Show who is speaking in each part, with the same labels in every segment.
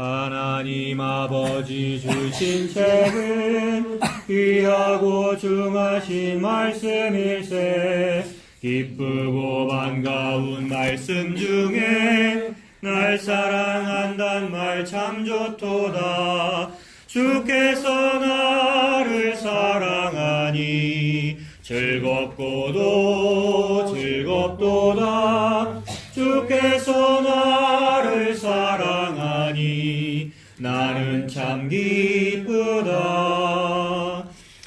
Speaker 1: 하나님 아버지 주신 책은 귀하고 중하신 말씀일세. 기쁘고 반가운 말씀 중에 날 사랑한단 말 참 좋도다. 주께서 나를 사랑하니 즐겁고도 즐겁도다. 주께서 나를 사랑하니 나는 참 기쁘다.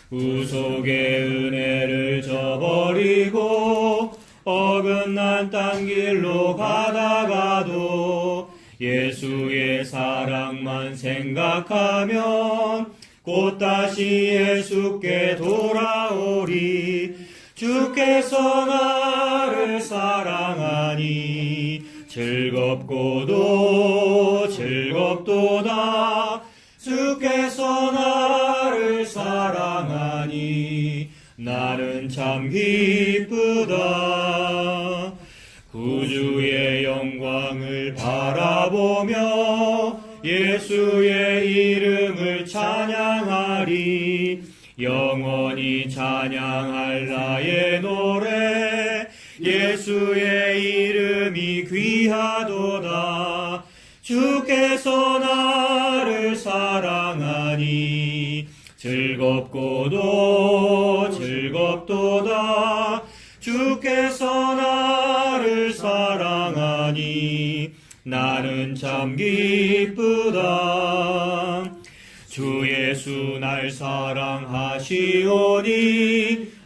Speaker 1: 구속의 은혜를 저버리고 어긋난 딴 길로 가다가도 예수의 사랑만 생각하면 곧 다시 예수께 돌아오리. 주께서 나를 사랑하니 즐겁고도 즐겁도다. 주께서 나를 사랑하니 나는 참 기쁘다. 구주의 영광을 바라보며 예수의 이름을 찬양하리. 영원히 찬양할 나의 노래 예수의 이름이 귀하도다. 주께서 나를 사랑하니 즐겁고도 즐겁도다. 주께서 나를 사랑하니 나는 참 기쁘다. 주 예수 날 사랑하시오니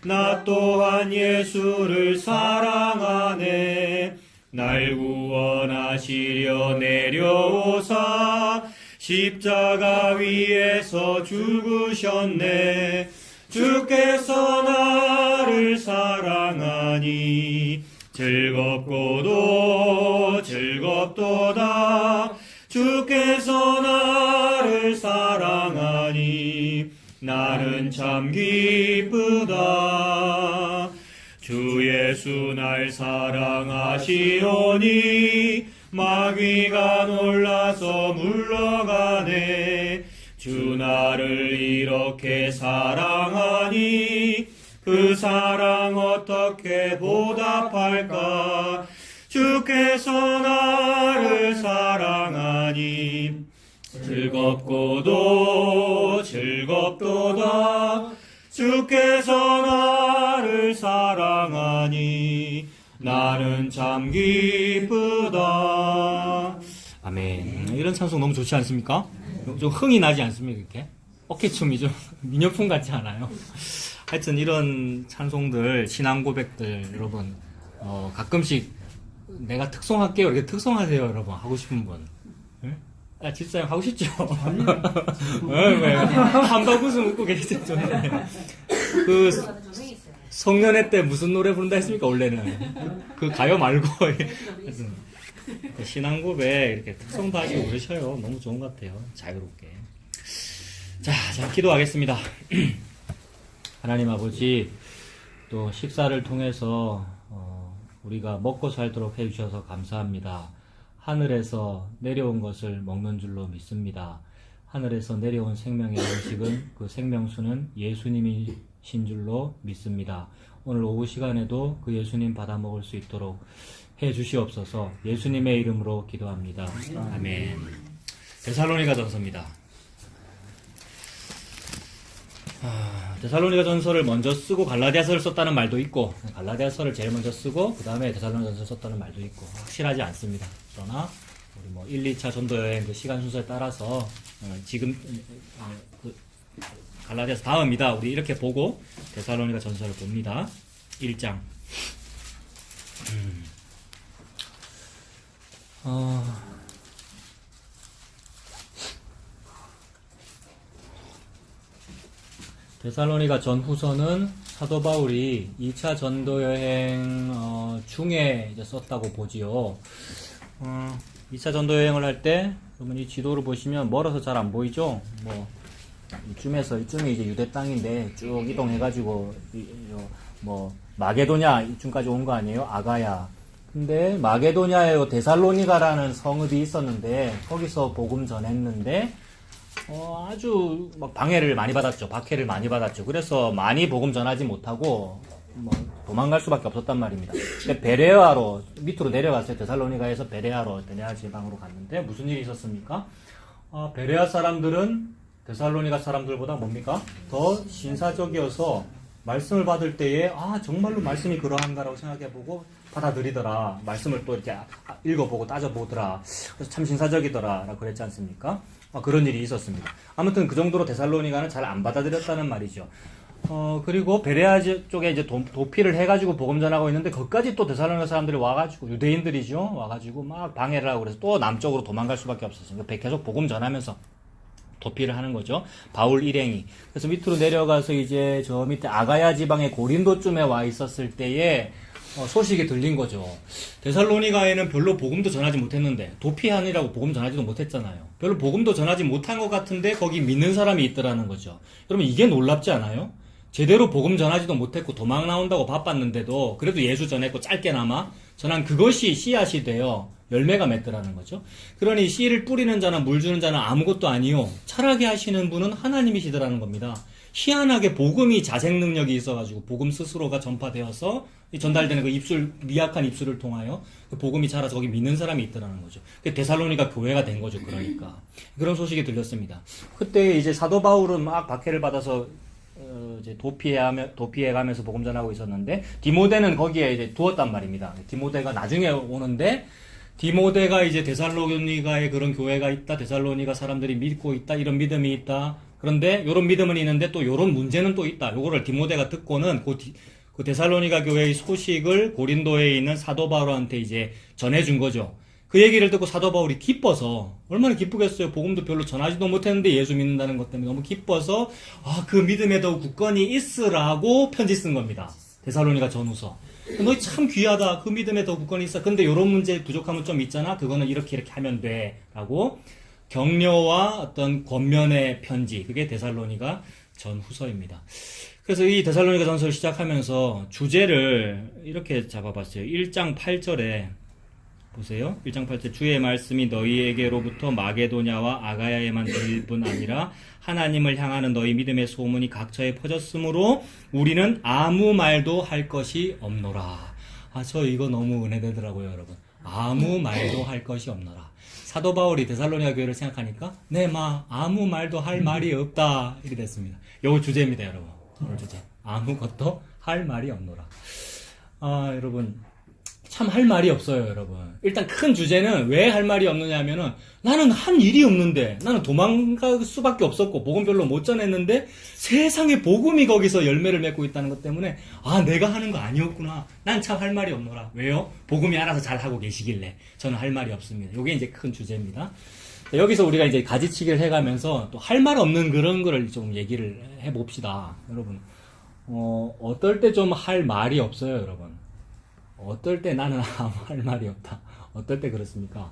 Speaker 1: 나 또한 예수를 사랑하네. 날 구원하시려 내려오사 십자가 위에서 죽으셨네. 주께서 나를 사랑하니 즐겁고도 즐겁도다. 주께서 나를 사랑하니 나는 참 기쁘다. 주 예수 날 사랑하시오니 마귀가 놀라서 물러가네. 주 나를 이렇게 사랑하니 그 사랑 어떻게 보답할까. 주께서 나를 사랑하니 즐겁고도 즐겁도다. 주께서 나를 사랑하니 나는 참 기쁘다. 아멘. 이런 찬송 너무 좋지 않습니까? 좀 흥이 나지 않습니까? 이렇게 어깨춤이 좀 민요풍 같지 않아요? 하여튼 이런 찬송들, 신앙 고백들 여러분 가끔씩 내가 특송할게요 이렇게 특송하세요 여러분. 하고 싶은 분. 네? 아 집사님 하고 싶죠? 왜 한박 웃음 웃고 계시죠? 그 성년회 때 무슨 노래 부른다 했습니까 원래는? 그 가요 말고 신앙 고백 이렇게 특송도 하시고 그러셔요. 너무 좋은 것 같아요. 자유롭게. 자 기도하겠습니다. 하나님 아버지, 또 식사를 통해서 우리가 먹고 살도록 해주셔서 감사합니다. 하늘에서 내려온 것을 먹는 줄로 믿습니다. 하늘에서 내려온 생명의 음식은 그 생명수는 예수님이신 줄로 믿습니다. 오늘 오후 시간에도 그 예수님 받아 먹을 수 있도록 해주시옵소서. 예수님의 이름으로 기도합니다. 아멘. 데살로니가 전서입니다. 데살로니가 전서를 먼저 쓰고 갈라디아서를 썼다는 말도 있고, 갈라디아서를 제일 먼저 쓰고 그 다음에 데살로니가 전서를 썼다는 말도 있고 확실하지 않습니다. 그러나 우리 1, 2차 전도 여행 그 시간 순서에 따라서 지금 그 갈라디아서 다음이다 우리 이렇게 보고 데살로니가 전서를 봅니다. 1장. 데살로니가 전후서는 사도 바울이 2차 전도 여행 중에 이제 썼다고 보지요. 2차 전도 여행을 할 때 여러분 이 지도를 보시면 멀어서 잘 안 보이죠? 이쯤이 이제 유대 땅인데 쭉 이동해가지고 마게도냐 이쯤까지 온 거 아니에요? 아가야. 근데 마게도냐에 데살로니가라는 성읍이 있었는데 거기서 복음 전했는데 아주 막 방해를 많이 받았죠. 박해를 많이 받았죠. 그래서 많이 복음 전하지 못하고 뭐 도망갈 수밖에 없었단 말입니다. 근데 베레아로 밑으로 내려갔어요. 데살로니가에서 베레아 지방으로 갔는데 무슨 일이 있었습니까? 베레아 사람들은 데살로니가 사람들보다 뭡니까? 더 신사적이어서 말씀을 받을 때에 정말로 말씀이 그러한가라고 생각해보고 받아들이더라. 말씀을 또 이렇게 읽어보고 따져보더라. 그래서 참 신사적이더라 라고 그랬지 않습니까? 그런 일이 있었습니다. 아무튼 그 정도로 데살로니가는 잘 안 받아들였다는 말이죠. 그리고 베레아 쪽에 이제 도피를 해가지고 복음 전하고 있는데 거기까지 또 데살로니가 사람들이 와가지고 유대인들이죠. 와가지고 막 방해를 하고 그래서 또 남쪽으로 도망갈 수밖에 없었습니다. 계속 복음 전하면서 도피를 하는 거죠. 바울 일행이. 그래서 밑으로 내려가서 이제 저 밑에 아가야 지방의 고린도쯤에 와 있었을 때에 소식이 들린 거죠. 데살로니가에는 별로 복음도 전하지 못했는데 도피하느라고 복음 전하지도 못했잖아요. 별로 복음도 전하지 못한 것 같은데 거기 믿는 사람이 있더라는 거죠. 그러면 이게 놀랍지 않아요? 제대로 복음 전하지도 못했고 도망 나온다고 바빴는데도 그래도 예수 전했고 짧게나마 전한 그것이 씨앗이 되어 열매가 맺더라는 거죠. 그러니 씨를 뿌리는 자나 물 주는 자는 아무것도 아니요 자라게 하시는 분은 하나님이시더라는 겁니다. 희한하게 복음이 자생 능력이 있어가지고 복음 스스로가 전파되어서 전달되는 그 미약한 입술을 통하여 그 복음이 자라서 거기 믿는 사람이 있더라는 거죠. 데살로니가 교회가 된 거죠. 그러니까 그런 소식이 들렸습니다. 그때 이제 사도 바울은 막 박해를 받아서 이제 도피해 가면서 복음 전하고 있었는데 디모데는 거기에 이제 두었단 말입니다. 디모데가 나중에 오는데 디모데가 이제 데살로니가에 그런 교회가 있다, 데살로니가 사람들이 믿고 있다, 이런 믿음이 있다. 그런데 이런 믿음은 있는데 또 이런 문제는 또 있다. 요거를 디모데가 듣고는 그 데살로니가 교회의 소식을 고린도에 있는 사도 바울한테 이제 전해준 거죠. 그 얘기를 듣고 사도 바울이 기뻐서 얼마나 기쁘겠어요. 복음도 별로 전하지도 못했는데 예수 믿는다는 것 때문에 너무 기뻐서 그 믿음에 더 굳건히 있으라고 편지 쓴 겁니다. 데살로니가 전후서. 너 참 귀하다. 그 믿음에 더 굳건히 있어. 근데 이런 문제 부족함은 좀 있잖아. 그거는 이렇게 하면 돼. 라고 격려와 어떤 권면의 편지. 그게 데살로니가 전후서입니다. 그래서 이 데살로니가 전서를 시작하면서 주제를 이렇게 잡아봤어요. 1장 8절에 보세요. 1장 8절 주의 말씀이 너희에게로부터 마게도냐와 아가야에만 들릴 뿐 아니라 하나님을 향하는 너희 믿음의 소문이 각처에 퍼졌으므로 우리는 아무 말도 할 것이 없노라. 저 이거 너무 은혜되더라고요, 여러분. 아무 말도 할 것이 없노라. 사도 바울이 데살로니가 교회를 생각하니까 아무 말도 할 말이 없다. 이렇게 됐습니다. 요거 주제입니다, 여러분. 오늘 주제. 아무것도 할 말이 없노라. 여러분. 참 할 말이 없어요, 여러분. 일단 큰 주제는 왜 할 말이 없느냐 하면은 나는 한 일이 없는데 나는 도망갈 수밖에 없었고 복음 별로 못 전했는데 세상에 복음이 거기서 열매를 맺고 있다는 것 때문에 내가 하는 거 아니었구나. 난 참 할 말이 없노라. 왜요? 복음이 알아서 잘 하고 계시길래 저는 할 말이 없습니다. 이게 이제 큰 주제입니다. 여기서 우리가 이제 가지치기를 해가면서 또 할 말 없는 그런 거를 좀 얘기를 해봅시다. 여러분, 어떨 때 좀 할 말이 없어요, 여러분. 어떨 때 나는 아무 할 말이 없다. 어떨 때 그렇습니까?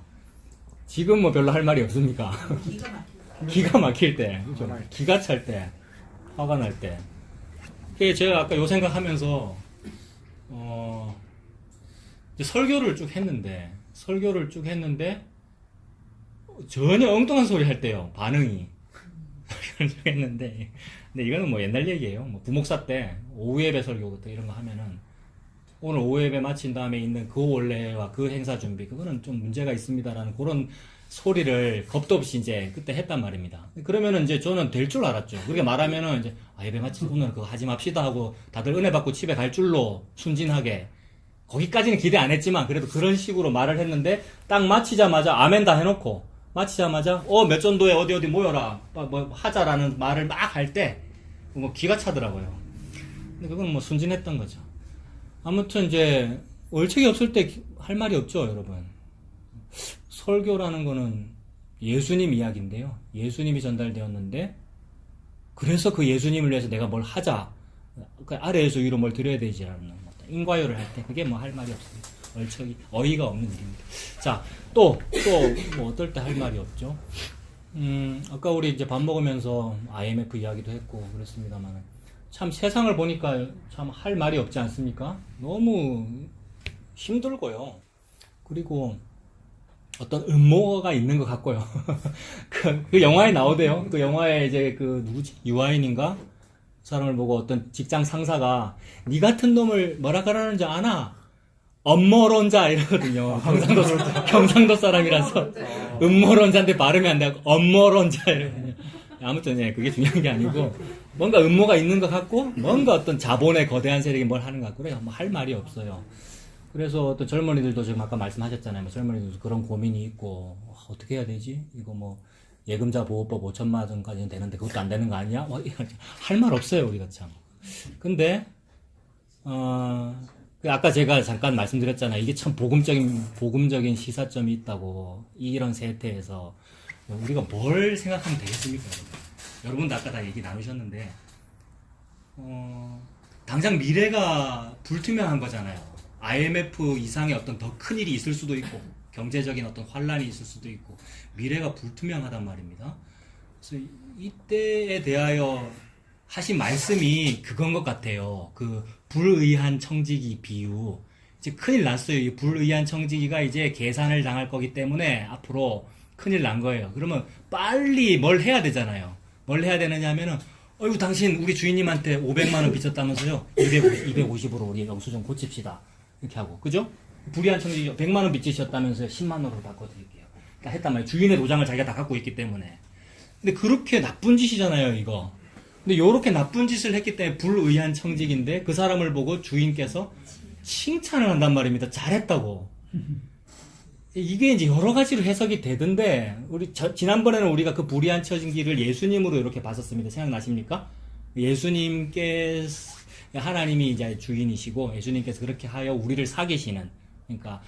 Speaker 1: 지금 뭐 별로 할 말이 없습니까? 기가 막힐 때, 그죠? 기가 찰 때, 화가 날 때. 그게 제가 아까 요 생각하면서 이제 설교를 쭉 했는데 전혀 엉뚱한 소리 할 때요. 반응이. 설교를 쭉 했는데 근데 이거는 뭐 옛날 얘기예요. 뭐 부목사 때 오후 예배 설교 이런 거 하면은 오늘 오후 예배 마친 다음에 있는 그 원래와 그 행사 준비 그거는 좀 문제가 있습니다라는 그런 소리를 겁도 없이 이제 그때 했단 말입니다. 그러면은 이제 저는 될 줄 알았죠. 그렇게 말하면은 이제 예배 마친 오늘 그거 하지 맙시다 하고 다들 은혜 받고 집에 갈 줄로 순진하게 거기까지는 기대 안 했지만 그래도 그런 식으로 말을 했는데 딱 마치자마자 아멘 다 해놓고 마치자마자 몇 전도에 어디 모여라 뭐 하자라는 말을 막 할 때 뭐 기가 차더라고요. 근데 그건 뭐 순진했던 거죠. 아무튼 이제 월척이 없을 때 할 말이 없죠, 여러분. 설교라는 거는 예수님 이야기인데요. 예수님이 전달되었는데 그래서 그 예수님을 위해서 내가 뭘 하자. 그 아래에서 위로 뭘 드려야 되지라는 인과요를 할 때 그게 뭐 할 말이 없습니다. 월척이 어이가 없는 일입니다. 자, 또 뭐 어떨 때 할 말이 없죠? 아까 우리 이제 밥 먹으면서 IMF 이야기도 했고 그랬습니다만 참 세상을 보니까 참 할 말이 없지 않습니까? 너무 힘들고요. 그리고 어떤 음모가 있는 것 같고요. 그 영화에 나오대요. 그 영화에 이제 그 누구지? 유아인인가? 그 사람을 보고 어떤 직장 상사가 니 같은 놈을 뭐라 그러는지 아나? 엄모론자 이러거든요. 경상도 사람이라서 음모론자인데 발음이 안 되고 엄모론자 이러거든요. 아무튼 예, 그게 중요한 게 아니고 뭔가 음모가 있는 것 같고 뭔가 어떤 자본의 거대한 세력이 뭘 하는 것 같고 그래 뭐 할 말이 없어요. 그래서 또 젊은이들도 지금 아까 말씀하셨잖아요. 뭐 젊은이들도 그런 고민이 있고 어떻게 해야 되지? 이거 뭐 예금자 보호법 5천만 원까지는 되는데 그것도 안 되는 거 아니야? 뭐 할 말 없어요 우리가 참. 근데 아까 제가 잠깐 말씀드렸잖아요. 이게 참 복음적인 시사점이 있다고. 이런 세태에서 우리가 뭘 생각하면 되겠습니까? 여러분도 아까 다 얘기 나누셨는데 당장 미래가 불투명한 거잖아요. IMF 이상의 어떤 더 큰 일이 있을 수도 있고 경제적인 어떤 환란이 있을 수도 있고 미래가 불투명하단 말입니다. 그래서 이때에 대하여 하신 말씀이 그건 것 같아요. 그 불의한 청지기 비유. 이제 큰일 났어요. 이 불의한 청지기가 이제 계산을 당할 거기 때문에 앞으로 큰일 난 거예요. 그러면 빨리 뭘 해야 되잖아요. 뭘 해야 되느냐 하면은 어이구 당신 우리 주인님한테 500만 원 빚졌다면서요. 250으로 우리 영수증 고칩시다. 이렇게 하고. 그죠? 불의한 청지기 100만 원 빚지셨다면서요. 10만 원으로 바꿔드릴게요. 그러니까 했단 말이에요. 주인의 도장을 자기가 다 갖고 있기 때문에. 근데 그렇게 나쁜 짓이잖아요, 이거. 근데 요렇게 나쁜 짓을 했기 때문에 불의한 청직인데 그 사람을 보고 주인께서 칭찬을 한단 말입니다. 잘했다고. 이게 이제 여러 가지로 해석이 되던데 지난번에는 우리가 그 불의한 청지기를 예수님으로 이렇게 봤었습니다. 생각나십니까? 예수님께서 하나님이 이제 주인이시고 예수님께서 그렇게 하여 우리를 사귀시는 그러니까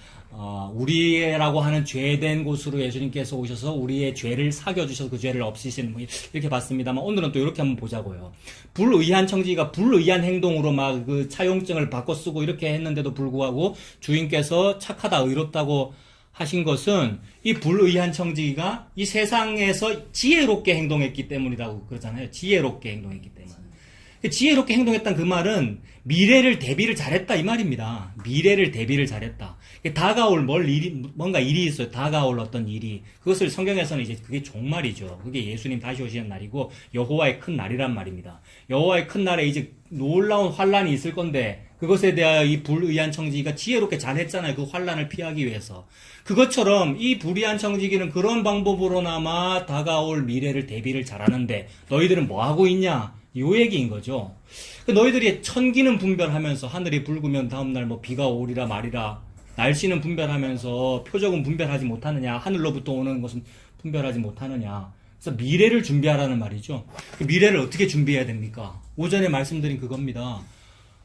Speaker 1: 우리라고 하는 죄된 곳으로 예수님께서 오셔서 우리의 죄를 사겨주셔서 그 죄를 없애시는 뭐 이렇게 봤습니다만 오늘은 또 이렇게 한번 보자고요. 불의한 청지기가 불의한 행동으로 막 그 차용증을 바꿔 쓰고 이렇게 했는데도 불구하고 주인께서 착하다 의롭다고 하신 것은 이 불의한 청지기가 이 세상에서 지혜롭게 행동했기 때문이라고 그러잖아요. 지혜롭게 행동했기 때문에. 지혜롭게 행동했다는 그 말은 미래를 대비를 잘했다 이 말입니다. 미래를 대비를 잘했다. 다가올 뭔가 일이 있어요. 다가올 어떤 일이. 그것을 성경에서는 이제 그게 종말이죠. 그게 예수님 다시 오시는 날이고 여호와의 큰 날이란 말입니다. 여호와의 큰 날에 이제 놀라운 환란이 있을 건데 그것에 대하여 이 불의한 청지기가 지혜롭게 잘했잖아요. 그 환란을 피하기 위해서. 그것처럼 이 불의한 청지기는 그런 방법으로나마 다가올 미래를 대비를 잘하는데 너희들은 뭐 하고 있냐? 요 얘기인 거죠. 너희들이 천기는 분별하면서 하늘이 붉으면 다음날 뭐 비가 오리라 말이라 날씨는 분별하면서 표적은 분별하지 못하느냐 하늘로부터 오는 것은 분별하지 못하느냐 그래서 미래를 준비하라는 말이죠. 그 미래를 어떻게 준비해야 됩니까? 오전에 말씀드린 그겁니다.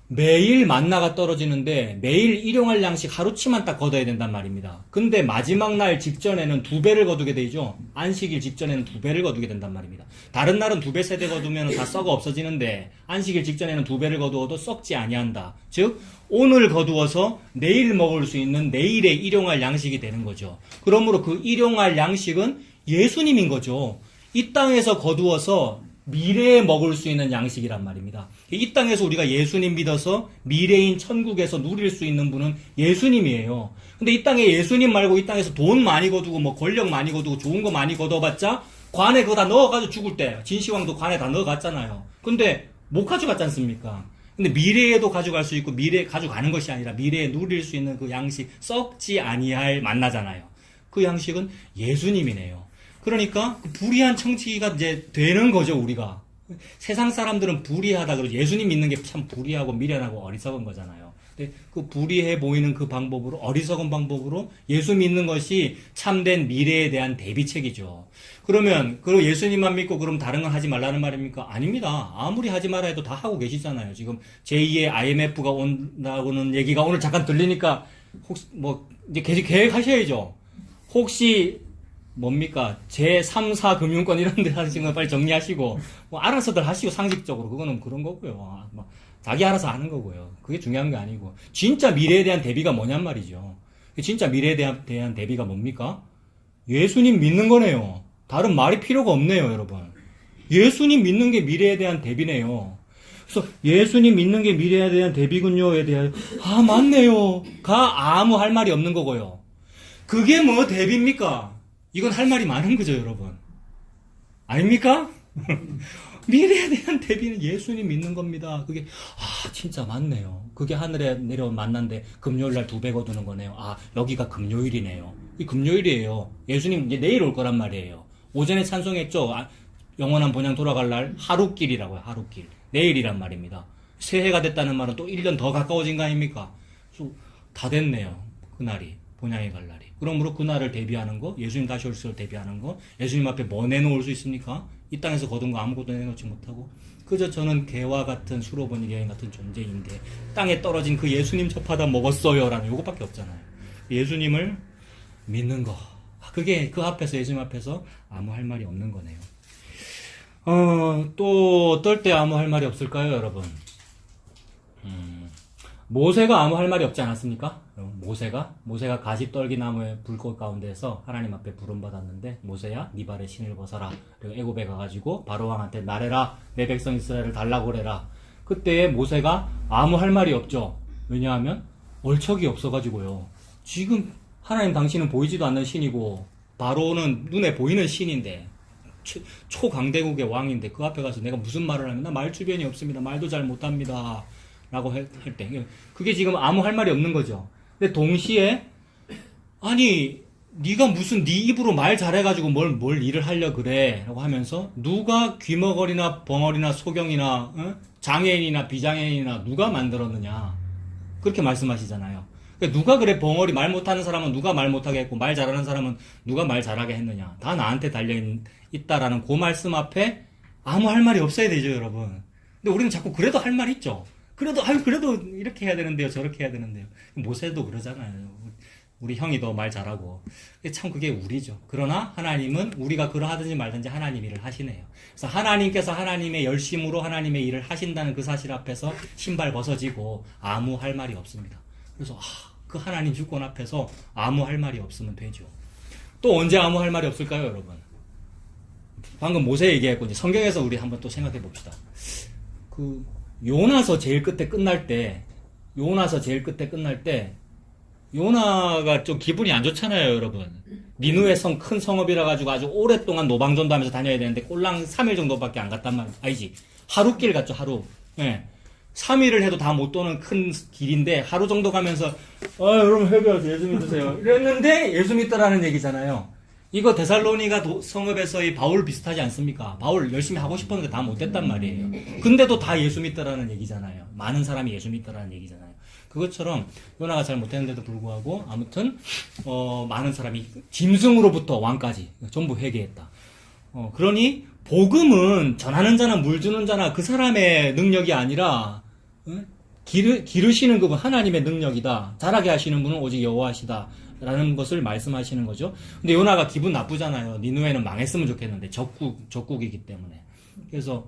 Speaker 1: 매일 만나가 떨어지는데 매일 일용할 양식 하루치만 딱 거둬야 된단 말입니다. 근데 마지막 날 직전에는 2배를 거두게 되죠. 안식일 직전에는 2배를 거두게 된단 말입니다. 다른 날은 2배 세대 거두면 다 썩어 없어지는데 안식일 직전에는 2배를 거두어도 썩지 아니한다. 즉 오늘 거두어서 내일 먹을 수 있는 내일의 일용할 양식이 되는 거죠. 그러므로 그 일용할 양식은 예수님인 거죠. 이 땅에서 거두어서 미래에 먹을 수 있는 양식이란 말입니다. 이 땅에서 우리가 예수님 믿어서 미래인 천국에서 누릴 수 있는 분은 예수님이에요. 근데 이 땅에 예수님 말고 이 땅에서 돈 많이 거두고 뭐 권력 많이 거두고 좋은 거 많이 거둬봤자 관에 그거 다 넣어가지고 죽을 때 진시황도 관에 다 넣어갔잖아요. 근데 못 가져갔지 않습니까? 근데 미래에도 가져갈 수 있고 미래에 가져가는 것이 아니라 미래에 누릴 수 있는 그 양식 썩지 아니할 만나잖아요. 그 양식은 예수님이네요. 그러니까 불의한 청지기가 이제 되는 거죠, 우리가. 세상 사람들은 불의하다 그러죠. 예수님 믿는 게 참 불의하고 미련하고 어리석은 거잖아요. 근데 그 불의해 보이는 그 방법으로 어리석은 방법으로 예수 믿는 것이 참된 미래에 대한 대비책이죠. 그러면 예수님만 믿고 그럼 다른 건 하지 말라는 말입니까? 아닙니다. 아무리 하지 말아 해도 다 하고 계시잖아요. 지금 제2의 IMF가 온다고는 얘기가 오늘 잠깐 들리니까 혹시 뭐 이제 계속 계획하셔야죠. 혹시 뭡니까? 제3, 4 금융권 이런 데 하시는 거 빨리 정리하시고, 뭐, 알아서들 하시고, 상식적으로. 그거는 그런 거고요. 뭐, 자기 알아서 하는 거고요. 그게 중요한 게 아니고. 진짜 미래에 대한 대비가 뭐냔 말이죠. 진짜 미래에 대한 대비가 뭡니까? 예수님 믿는 거네요. 다른 말이 필요가 없네요, 여러분. 예수님 믿는 게 미래에 대한 대비네요. 그래서 예수님 믿는 게 미래에 대한 대비군요에 대하여, 맞네요. 아무 할 말이 없는 거고요. 그게 뭐 대비입니까? 이건 할 말이 많은 거죠, 여러분. 아닙니까? 미래에 대한 대비는 예수님 믿는 겁니다. 그게, 진짜 맞네요. 그게 하늘에 내려온 만난데 금요일날 2배 거두는 거네요. 여기가 금요일이네요. 이 금요일이에요. 예수님 이제 내일 올 거란 말이에요. 오전에 찬송했죠? 영원한 본향 돌아갈 날 하루길이라고요, 하루길. 내일이란 말입니다. 새해가 됐다는 말은 또 1년 더 가까워진 거 아닙니까? 다 됐네요. 그날이. 본향에 갈 날이. 그러므로 그날을 대비하는 거, 예수님 다시 올 것을 대비하는 거, 예수님 앞에 뭐 내놓을 수 있습니까? 이 땅에서 거둔 거 아무것도 내놓지 못하고, 그저 저는 개와 같은 수로보니 여인 같은 존재인데, 땅에 떨어진 그 예수님 접하다 먹었어요. 라는 요것밖에 없잖아요. 예수님을 믿는 거. 그게 그 앞에서, 예수님 앞에서 아무 할 말이 없는 거네요. 또 어떨 때 아무 할 말이 없을까요, 여러분? 모세가 아무 할 말이 없지 않았습니까? 모세가 가시떨기 나무의 불꽃 가운데서 하나님 앞에 부름받았는데, 모세야 네 발에 신을 벗어라. 그리고 애굽에 가가지고 바로왕한테 말해라. 내 백성 이스라엘을 달라고 그래라. 그때 모세가 아무 할 말이 없죠. 왜냐하면 얼척이 없어가지고요. 지금 하나님 당신은 보이지도 않는 신이고 바로는 눈에 보이는 신인데, 초강대국의 왕인데 그 앞에 가서 내가 무슨 말을 하면 나 말 주변이 없습니다. 말도 잘 못합니다. 라고 할 때 그게 지금 아무 할 말이 없는 거죠. 근데 동시에 네가 무슨 네 입으로 말 잘해가지고 뭘 일을 하려 그래 라고 하면서 누가 귀머거리나 벙어리나 소경이나 장애인이나 비장애인이나 누가 만들었느냐 그렇게 말씀하시잖아요. 그러니까 누가 그래 벙어리 말 못하는 사람은 누가 말 못하게 했고 말 잘하는 사람은 누가 말 잘하게 했느냐 다 나한테 달려있다라는 그 말씀 앞에 아무 할 말이 없어야 되죠, 여러분. 근데 우리는 자꾸 그래도 할 말 있죠. 그래도 이렇게 해야 되는데요, 저렇게 해야 되는데요. 모세도 그러잖아요. 우리 형이 더 말 잘하고. 참 그게 우리죠. 그러나 하나님은 우리가 그러하든지 말든지 하나님 일을 하시네요. 그래서 하나님께서 하나님의 열심으로 하나님의 일을 하신다는 그 사실 앞에서 신발 벗어지고 아무 할 말이 없습니다. 그래서 그 하나님 주권 앞에서 아무 할 말이 없으면 되죠. 또 언제 아무 할 말이 없을까요, 여러분? 방금 모세 얘기했고 이제 성경에서 우리 한번 또 생각해 봅시다. 요나서 제일 끝에 끝날 때 요나가 좀 기분이 안 좋잖아요, 여러분. 니누의 성 큰 성읍이라 가지고 아주 오랫동안 노방전도 하면서 다녀야 되는데 꼴랑 3일 정도밖에 안 갔단 말이야. 아니지. 하루길 갔죠, 하루. 예. 3일을 해도 다 못 도는 큰 길인데 하루 정도 가면서 여러분 회개하세요. 예수 믿으세요. 이랬는데 예수 믿더라는 얘기잖아요. 이거 데살로니가 성읍에서의 바울 비슷하지 않습니까? 바울 열심히 하고 싶었는데 다 못했단 말이에요. 근데도 다 예수 믿더라는 얘기잖아요. 많은 사람이 예수 믿더라는 얘기잖아요. 그것처럼 요나가 잘 못했는데도 불구하고 아무튼 많은 사람이 짐승으로부터 왕까지 전부 회개했다. 그러니 복음은 전하는 자나 물 주는 자나 그 사람의 능력이 아니라 기르시는 그분 하나님의 능력이다. 자라게 하시는 분은 오직 여호와시다. 라는 것을 말씀하시는 거죠. 근데 요나가 기분 나쁘잖아요. 니누에는 망했으면 좋겠는데 적국이기 때문에. 그래서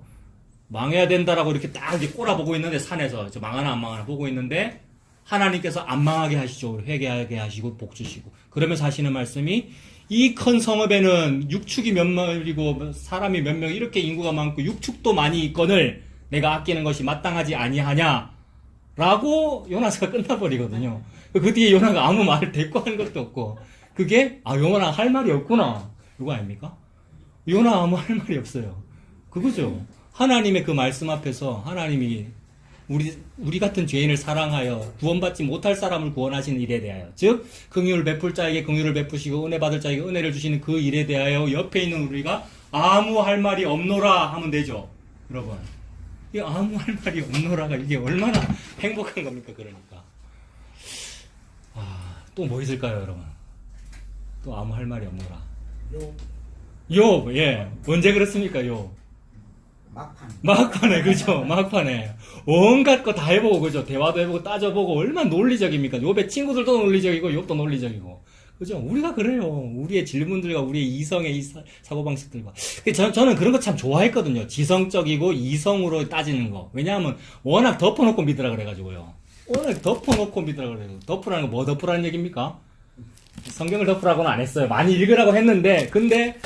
Speaker 1: 망해야 된다라고 이렇게 딱 이렇게 꼬라보고 있는데 산에서 저 망하나 안 망하나 보고 있는데 하나님께서 안 망하게 하시죠. 회개하게 하시고 복 주시고. 그러면서 하시는 말씀이 이 큰 성읍에는 육축이 몇 마리고 사람이 몇 명 이렇게 인구가 많고 육축도 많이 있거늘 내가 아끼는 것이 마땅하지 아니하냐 라고 요나서가 끝나버리거든요. 그 뒤에 요나가 아무 말을 대꾸하는 것도 없고 그게 요나 할 말이 없구나 이거 아닙니까? 요나 아무 할 말이 없어요. 그거죠. 하나님의 그 말씀 앞에서 하나님이 우리 같은 죄인을 사랑하여 구원받지 못할 사람을 구원하시는 일에 대하여 즉 긍휼을 베풀 자에게 긍휼을 베푸시고 은혜 받을 자에게 은혜를 주시는 그 일에 대하여 옆에 있는 우리가 아무 할 말이 없노라 하면 되죠. 여러분 이 아무 할 말이 없노라가 이게 얼마나 행복한 겁니까? 그러니까 또 뭐 있을까요, 여러분? 또 아무 할 말이 없노라. 욥, 예. 언제 그렇습니까, 욥? 막판에, 그죠? 막판에. 온갖 거 다 해보고, 그죠? 대화도 해보고, 따져보고, 얼마나 논리적입니까? 욥의 친구들도 논리적이고, 욥도 논리적이고. 그죠? 우리가 그래요. 우리의 질문들과 우리의 이성의 이 사고방식들과. 저는 그런 거 참 좋아했거든요. 지성적이고, 이성으로 따지는 거. 왜냐하면, 워낙 덮어놓고 믿으라 그래가지고요. 오늘 덮어놓고 믿으라고 그래요. 덮으라는 거 뭐 덮으라는 얘기입니까? 성경을 덮으라고는 안 했어요. 많이 읽으라고 했는데 근데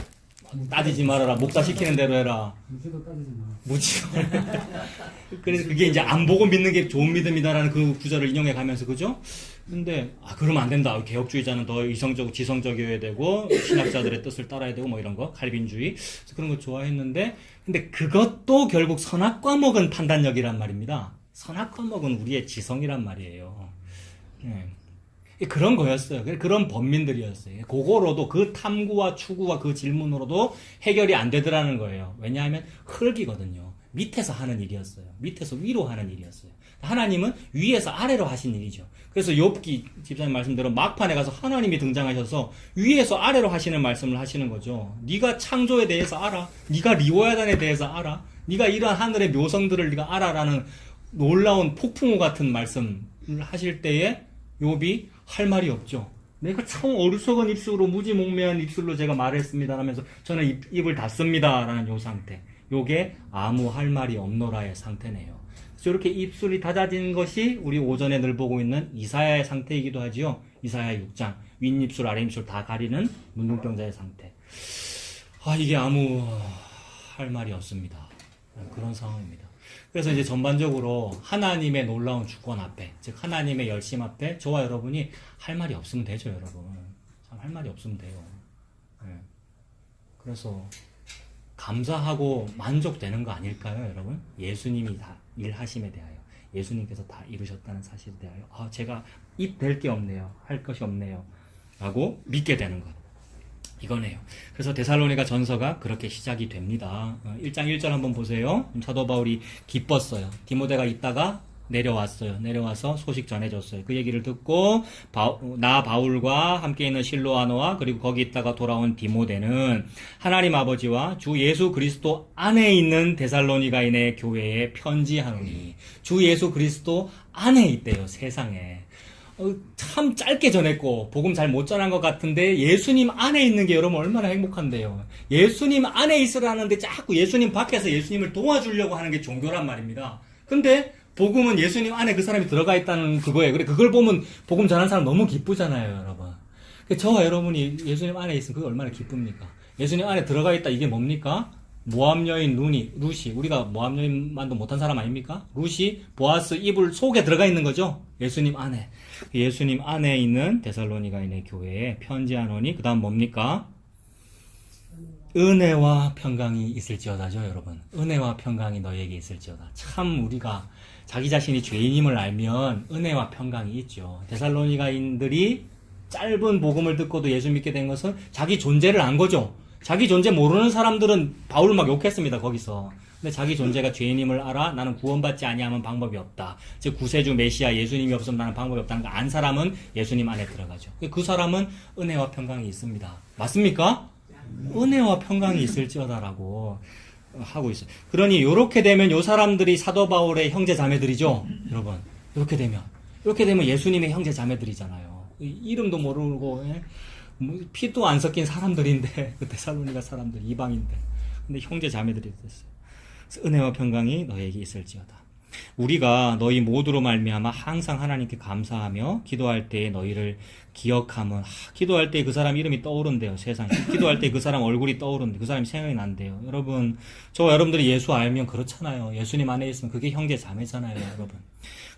Speaker 1: 따지지 말아라. 목사 시키는 대로 해라.
Speaker 2: 무지도 따지지 마.
Speaker 1: 무지. 그래서 그게 이제 안 보고 믿는 게 좋은 믿음이다라는 그 구절을 인용해 가면서 그죠? 근데 그러면 안 된다. 개혁주의자는 더 이성적, 지성적이어야 되고 신학자들의 뜻을 따라야 되고 뭐 이런 거, 칼빈주의 그런 거 좋아했는데, 근데 그것도 결국 선악 과목은 판단력이란 말입니다. 선악 과목은 우리의 지성이란 말이에요. 그런 거였어요. 그런 범민들이었어요. 그거로도 그 탐구와 추구와 그 질문으로도 해결이 안 되더라는 거예요. 왜냐하면 흙이거든요. 밑에서 하는 일이었어요. 밑에서 위로 하는 일이었어요. 하나님은 위에서 아래로 하신 일이죠. 그래서 욥기 집사님 말씀대로 막판에 가서 하나님이 등장하셔서 위에서 아래로 하시는 말씀을 하시는 거죠. 네가 창조에 대해서 알아. 네가 리워야단에 대해서 알아. 네가 이러한 하늘의 묘성들을 네가 알아라는 놀라운 폭풍우 같은 말씀을 하실 때에 욥이 할 말이 없죠. 내가 참 어리석은 입술로 무지몽매한 입술로 제가 말했습니다 하면서 저는 입을 닫습니다 라는 요 상태. 요게 아무 할 말이 없노라의 상태네요. 그래서 이렇게 입술이 닫아진 것이 우리 오전에 늘 보고 있는 이사야의 상태이기도 하지요. 이사야 6장 윗입술 아랫입술 다 가리는 문둥병자의 상태. 이게 아무 할 말이 없습니다. 그런 상황입니다. 그래서 이제 전반적으로 하나님의 놀라운 주권 앞에, 즉 하나님의 열심 앞에 저와 여러분이 할 말이 없으면 되죠, 여러분. 참 할 말이 없으면 돼요. 그래서 감사하고 만족되는 거 아닐까요, 여러분? 예수님이 다 일하심에 대하여, 예수님께서 다 이루셨다는 사실에 대하여 제가 입 댈 게 없네요, 할 것이 없네요 라고 믿게 되는 것, 이거네요. 그래서 데살로니가 전서가 그렇게 시작이 됩니다. 1장 1절 한번 보세요. 사도 바울이 기뻤어요. 디모데가 있다가 내려왔어요. 내려와서 소식 전해줬어요. 그 얘기를 듣고 나 바울과 함께 있는 실로아노와 그리고 거기 있다가 돌아온 디모데는 하나님 아버지와 주 예수 그리스도 안에 있는 데살로니가인의 교회에 편지하노니, 주 예수 그리스도 안에 있대요, 세상에. 참 짧게 전했고 복음 잘 못 전한 것 같은데 예수님 안에 있는 게 여러분 얼마나 행복한데요. 예수님 안에 있으라는데 자꾸 예수님 밖에서 예수님을 도와주려고 하는 게 종교란 말입니다. 근데 복음은 예수님 안에 그 사람이 들어가 있다는 그거예요. 그래, 그걸 보면 복음 전하는 사람 너무 기쁘잖아요, 여러분. 저와 여러분이 예수님 안에 있으면 그게 얼마나 기쁩니까? 예수님 안에 들어가 있다, 이게 뭡니까? 모압 여인 루시, 우리가 모압 여인만도 못한 사람 아닙니까? 루시, 보아스, 이불 속에 들어가 있는 거죠? 예수님 안에. 예수님 안에 있는 데살로니가인의 교회에 편지하노니, 그 다음 뭡니까? 은혜와 평강이 있을지어다죠, 여러분. 은혜와 평강이 너에게 있을지어다. 참 우리가 자기 자신이 죄인임을 알면 은혜와 평강이 있죠. 데살로니가인들이 짧은 복음을 듣고도 예수 믿게 된 것은 자기 존재를 안 거죠. 자기 존재 모르는 사람들은 바울을 막 욕했습니다, 거기서. 근데 자기 존재가 죄인임을 알아 나는 구원받지 아니하면 방법이 없다. 즉 구세주 메시아 예수님이 없으면 나는 방법이 없다는 거 안 사람은 예수님 안에 들어가죠. 그 사람은 은혜와 평강이 있습니다. 맞습니까? 은혜와 평강이 있을지어다라고 하고 있어요. 그러니 이렇게 되면 이 사람들이 사도 바울의 형제 자매들이죠, 여러분. 이렇게 되면 예수님의 형제 자매들이잖아요. 이름도 모르고 피도 안 섞인 사람들인데 그 데살로니가 사람들 이방인들, 근데 형제 자매들이 됐어요. 그래서 은혜와 평강이 너에게 있을지어다. 우리가 너희 모두로 말미암아 항상 하나님께 감사하며 기도할 때에 너희를 기억하면, 기도할 때 그 사람 이름이 떠오른대요, 세상에. 기도할 때 그 사람 얼굴이 떠오른대, 그 사람이 생각이 난대요. 여러분, 저와 여러분들이 예수 알면 그렇잖아요. 예수님 안에 있으면 그게 형제 자매잖아요, 여러분.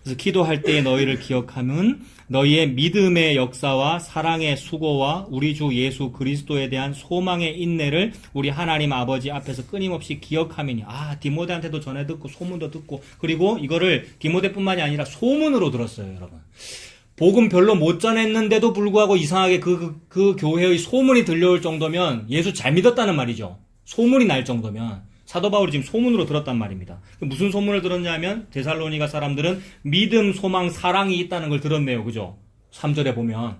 Speaker 1: 그래서 기도할 때에 너희를 기억하면 너희의 믿음의 역사와 사랑의 수고와 우리 주 예수 그리스도에 대한 소망의 인내를 우리 하나님 아버지 앞에서 끊임없이 기억하면이, 디모데한테도 전해 듣고 소문도 듣고, 그리고 이거를 디모데뿐만이 아니라 소문으로 들었어요, 여러분. 복음 별로 못 전했는데도 불구하고 이상하게 그 교회의 소문이 들려올 정도면 예수 잘 믿었다는 말이죠. 소문이 날 정도면. 사도 바울이 지금 소문으로 들었단 말입니다. 무슨 소문을 들었냐면 데살로니가 사람들은 믿음, 소망, 사랑이 있다는 걸 들었네요. 그죠? 3절에 보면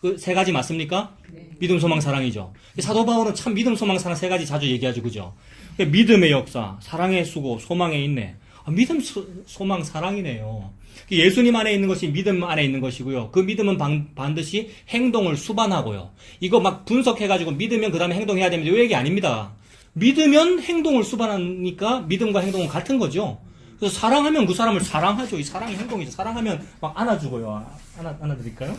Speaker 1: 그 세 가지 맞습니까? 네. 믿음, 소망, 사랑이죠. 사도 바울은 참 믿음, 소망, 사랑 세 가지 자주 얘기하죠. 그죠? 믿음의 역사, 사랑의 수고, 소망의 인내. 믿음, 소망, 사랑이네요. 예수님 안에 있는 것이 믿음 안에 있는 것이고요. 그 믿음은 반드시 행동을 수반하고요. 이거 막 분석해가지고 믿으면 그 다음에 행동해야 됩니다. 이 얘기 아닙니다. 믿으면 행동을 수반하니까 믿음과 행동은 같은 거죠. 그래서 사랑하면 그 사람을 사랑하죠. 이 사랑이 행동이죠. 사랑하면 막 안아주고요. 안아드릴까요?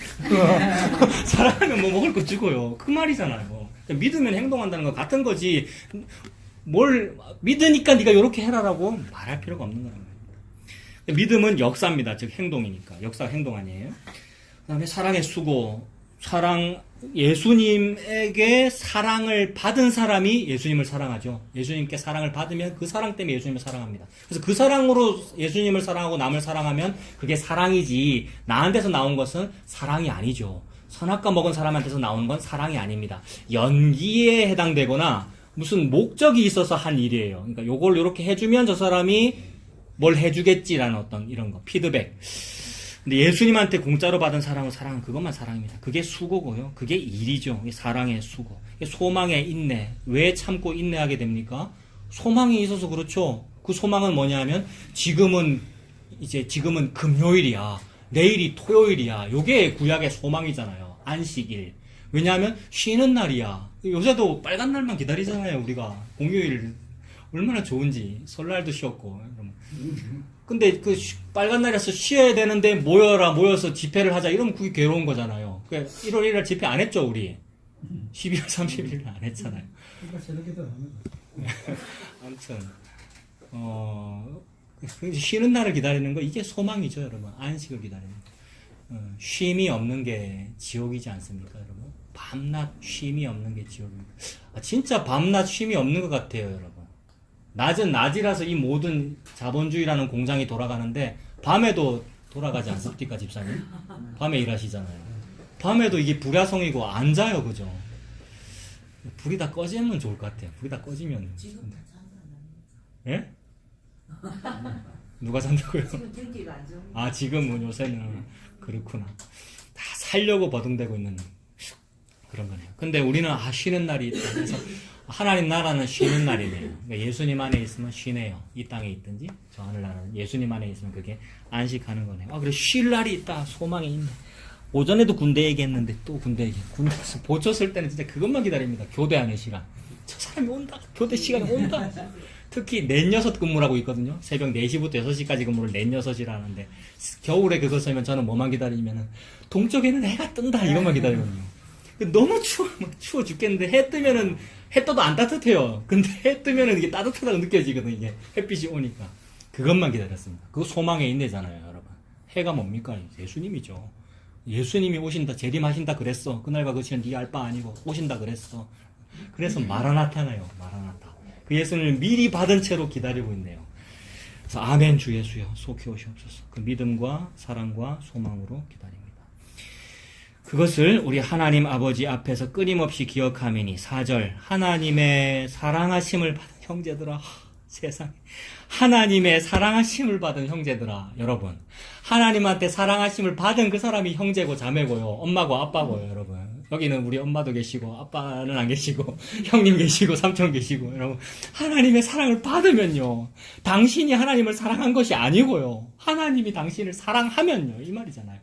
Speaker 1: 사랑하면 뭐 먹을 거 주고요. 그 말이잖아요. 믿으면 행동한다는 거 같은 거지. 뭘 믿으니까 네가 이렇게 해라라고 말할 필요가 없는 거란 말입니다. 믿음은 역사입니다. 즉 행동이니까. 역사가 행동 아니에요. 그다음에 사랑의 수고, 예수님에게 사랑을 받은 사람이 예수님을 사랑하죠. 예수님께 사랑을 받으면 그 사랑 때문에 예수님을 사랑합니다. 그래서 그 사랑으로 예수님을 사랑하고 남을 사랑하면 그게 사랑이지, 나한테서 나온 것은 사랑이 아니죠. 선악과 먹은 사람한테서 나오는 건 사랑이 아닙니다. 연기에 해당되거나 무슨 목적이 있어서 한 일이에요. 그러니까 요걸 요렇게 해주면 저 사람이 뭘 해주겠지라는 어떤 이런 거, 피드백. 근데 예수님한테 공짜로 받은 사랑은 그것만 사랑입니다. 그게 수고고요. 그게 일이죠. 사랑의 수고. 소망의 인내. 왜 참고 인내하게 됩니까? 소망이 있어서 그렇죠. 그 소망은 뭐냐 하면 지금은 금요일이야. 내일이 토요일이야. 요게 구약의 소망이잖아요. 안식일. 왜냐하면 쉬는 날이야. 요새도 빨간 날만 기다리잖아요. 우리가 공휴일 얼마나 좋은지. 설날도 쉬었고. 근데 그 빨간 날에서 쉬어야 되는데 모여서 집회를 하자 이러면 그게 괴로운 거잖아요. 그러니까 1월 1일 집회 안 했죠, 우리. 12월 31일 안 했잖아요.
Speaker 2: 그러니까 저렇게도 안 해요.
Speaker 1: 아무튼 쉬는 날을 기다리는 거 이게 소망이죠, 여러분. 안식을 기다리는 거. 쉼이 없는 게 지옥이지 않습니까, 여러분? 밤낮 쉼이 없는 게 지옥입니다. 진짜 밤낮 쉼이 없는 것 같아요, 여러분. 낮은 낮이라서 이 모든 자본주의라는 공장이 돌아가는데 밤에도 돌아가지 않습니까, 집사님? 밤에 일하시잖아요. 밤에도 이게 불야성이고 안 자요, 그죠? 불이 다 꺼지면 좋을 것 같아요. 불이 다 꺼지면.
Speaker 3: 지금 다 잔다.
Speaker 1: 예? 누가 잔다고요?
Speaker 3: 지금 경기가 안 좋은.
Speaker 1: 아, 지금은 요새는 그렇구나. 다 살려고 버둥대고 있는 그런 거네요. 근데 우리는 쉬는 날이 있다. 그래서 하나님 나라는 쉬는 날이네요. 그러니까 예수님 안에 있으면 쉬네요. 이 땅에 있든지 저 하늘나라는 예수님 안에 있으면 그게 안식하는 거네요. 그래 쉴 날이 있다. 소망이 있네. 오전에도 군대 얘기했는데 또 군대 얘기. 군대에서 보초 쓸 때는 진짜 그것만 기다립니다. 교대하는 시간. 저 사람이 온다. 교대 시간이 온다. 특히 넷6 근무라고 있거든요. 새벽 4시부터 6시까지 근무를 넷6이라 하는데 겨울에 그거 쓰면 저는 뭐만 기다리면은 동쪽에는 해가 뜬다 이것만 기다리거든요. 너무 추워 죽겠는데 해 뜨면은 해 떠도 안 따뜻해요. 근데 해 뜨면은 이게 따뜻하다고 느껴지거든요. 이게 햇빛이 오니까 그것만 기다렸습니다. 그거 소망의 인내잖아요, 여러분. 해가 뭡니까? 예수님이죠. 예수님이 오신다, 재림하신다 그랬어. 그날과 그 시간 네 알 바 아니고 오신다 그랬어. 그래서 마라나타나요, 마라나타. 그 예수님을 미리 받은 채로 기다리고 있네요. 그래서 아멘 주 예수여 속히 오시옵소서. 그 믿음과 사랑과 소망으로 기다립니다. 그것을 우리 하나님 아버지 앞에서 끊임없이 기억하매니 4절 하나님의 사랑하심을 받은 형제들아 세상에 하나님의 사랑하심을 받은 형제들아 여러분 하나님한테 사랑하심을 받은 그 사람이 형제고 자매고요 엄마고 아빠고요 여러분 여기는 우리 엄마도 계시고 아빠는 안 계시고 형님 계시고 삼촌 계시고 여러분 하나님의 사랑을 받으면요 당신이 하나님을 사랑한 것이 아니고요 하나님이 당신을 사랑하면요 이 말이잖아요.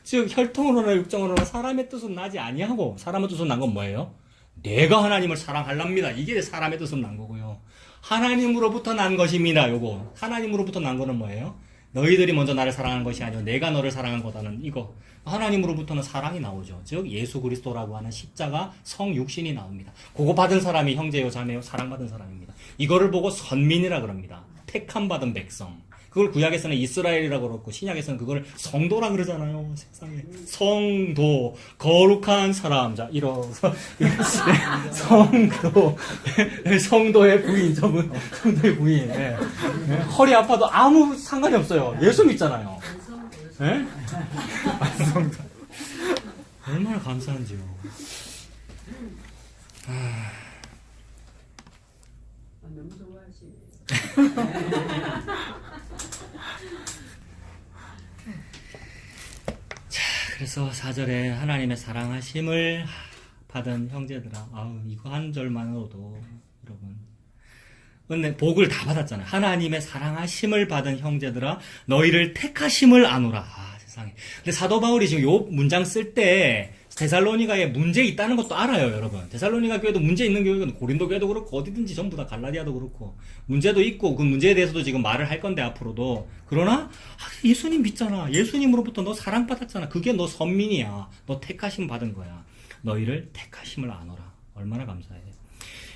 Speaker 1: 즉 혈통으로나 육정으로나 사람의 뜻은 나지 아니하고 사람의 뜻은 난 건 뭐예요? 내가 하나님을 사랑하랍니다. 이게 사람의 뜻은 난 거고요. 하나님으로부터 난 것입니다. 요거 하나님으로부터 난 거는 뭐예요? 너희들이 먼저 나를 사랑한 것이 아니고 내가 너를 사랑한 거다는 이거 하나님으로부터는 사랑이 나오죠. 즉 예수 그리스도라고 하는 십자가 성육신이 나옵니다. 그거 받은 사람이 형제요 자매요 사랑받은 사람입니다. 이거를 보고 선민이라 그럽니다. 택함 받은 백성. 그걸 구약에서는 이스라엘이라고 그렇고 신약에서는 그걸 성도라 그러잖아요. 세상에 성도 거룩한 사람 자 일어서 성도의 부인 저분 성도의 부인 네. 네. 허리 아파도 아무 상관이 없어요. 예수 믿잖아요. 네? 성도 얼마나 감사한지요.
Speaker 3: 너무 좋아하시네.
Speaker 1: 그래서 4절에 하나님의 사랑하심을 받은 형제들아 아우 이거 한 절만으로도 여러분 근데 복을 다 받았잖아요. 하나님의 사랑하심을 받은 형제들아 너희를 택하심을 아노라. 세상에. 근데 사도 바울이 지금 요 문장 쓸 때 데살로니가에 문제 있다는 것도 알아요, 여러분. 데살로니가 교회도 문제 있는 교회는 고린도 교회도 그렇고 어디든지 전부 다 갈라디아도 그렇고 문제도 있고 그 문제에 대해서도 지금 말을 할 건데 앞으로도 그러나 예수님 믿잖아. 예수님으로부터 너 사랑받았잖아. 그게 너 선민이야. 너 택하심 받은 거야. 너희를 택하심을 아노라. 얼마나 감사해.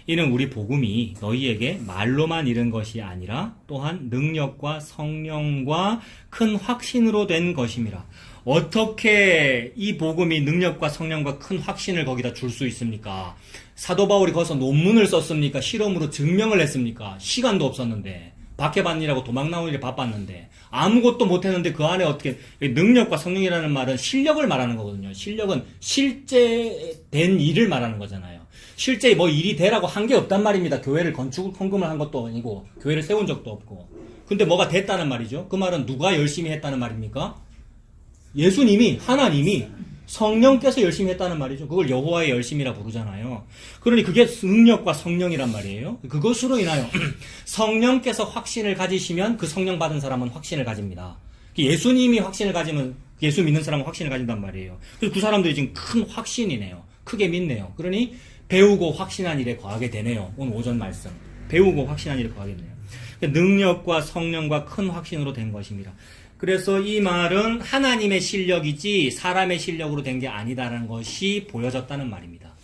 Speaker 1: 이는 우리 복음이 너희에게 말로만 이른 것이 아니라 또한 능력과 성령과 큰 확신으로 된 것임이라. 어떻게 이 복음이 능력과 성령과 큰 확신을 거기다 줄 수 있습니까? 사도 바울이 거기서 논문을 썼습니까? 실험으로 증명을 했습니까? 시간도 없었는데, 박해반이라고 도망 나온 일에 바빴는데, 아무것도 못했는데 그 안에 어떻게, 능력과 성령이라는 말은 실력을 말하는 거거든요. 실력은 실제 된 일을 말하는 거잖아요. 실제 뭐 일이 되라고 한 게 없단 말입니다. 교회를 헌금을 한 것도 아니고, 교회를 세운 적도 없고. 근데 뭐가 됐다는 말이죠? 그 말은 누가 열심히 했다는 말입니까? 예수님이, 하나님이, 성령께서 열심히 했다는 말이죠. 그걸 여호와의 열심이라 부르잖아요. 그러니 그게 능력과 성령이란 말이에요. 그것으로 인하여 성령께서 확신을 가지시면 그 성령 받은 사람은 확신을 가집니다. 예수님이 확신을 가지면 예수 믿는 사람은 확신을 가진단 말이에요. 그래서 그 사람들이 지금 큰 확신이네요. 크게 믿네요. 그러니 배우고 확신한 일에 거하게 되네요. 오늘 오전 말씀. 배우고 확신한 일에 거하겠네요. 능력과 성령과 큰 확신으로 된 것입니다. 그래서 이 말은 하나님의 실력이지 사람의 실력으로 된 게 아니다라는 것이 보여졌다는 말입니다.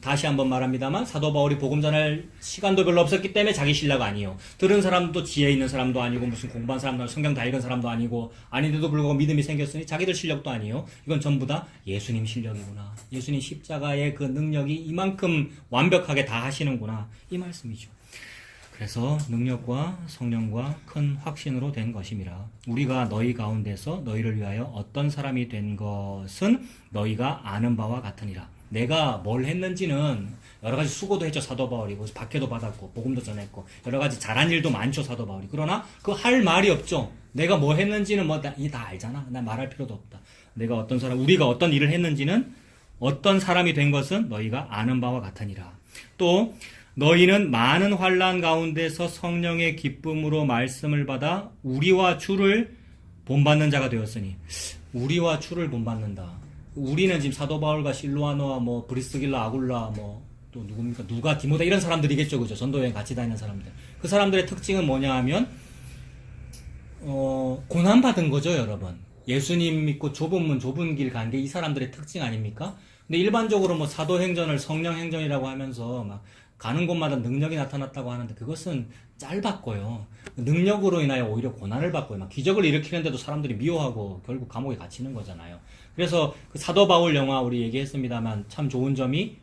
Speaker 1: 다시 한번 말합니다만 사도 바울이 복음 전할 시간도 별로 없었기 때문에 자기 실력 아니에요. 들은 사람도 지혜 있는 사람도 아니고 무슨 공부한 사람도 아니고 성경 다 읽은 사람도 아니고 아닌데도 불구하고 믿음이 생겼으니 자기들 실력도 아니에요. 이건 전부 다 예수님 실력이구나. 예수님 십자가의 그 능력이 이만큼 완벽하게 다 하시는구나. 이 말씀이죠. 그래서 능력과 성령과 큰 확신으로 된 것임이라. 우리가 너희 가운데서 너희를 위하여 어떤 사람이 된 것은 너희가 아는 바와 같으니라. 내가 뭘 했는지는 여러 가지 수고도 했죠. 사도 바울이. 박해도 받았고 복음도 전했고 여러 가지 잘한 일도 많죠. 사도 바울이. 그러나 그 할 말이 없죠. 내가 뭐 했는지는 뭐 다 알잖아. 나 말할 필요도 없다. 내가 어떤 사람, 우리가 어떤 일을 했는지는 어떤 사람이 된 것은 너희가 아는 바와 같으니라. 또 너희는 많은 환난 가운데서 성령의 기쁨으로 말씀을 받아 우리와 주를 본받는 자가 되었으니. 우리와 주를 본받는다. 우리는 지금 사도 바울과 실로아노와 뭐 브리스길라, 아굴라, 뭐 또 누굽니까? 누가, 디모데 이런 사람들이겠죠, 그죠? 전도여행 같이 다니는 사람들. 그 사람들의 특징은 뭐냐 하면 고난 받은 거죠, 여러분. 예수님 믿고 좁은 문, 좁은 길 간 게 이 사람들의 특징 아닙니까? 근데 일반적으로 뭐 사도행전을 성령행전이라고 하면서 막 가는 곳마다 능력이 나타났다고 하는데 그것은 짧았고요. 능력으로 인하여 오히려 고난을 받고요. 막 기적을 일으키는데도 사람들이 미워하고 결국 감옥에 갇히는 거잖아요. 그래서 그 사도 바울 영화 우리 얘기했습니다만 참 좋은 점이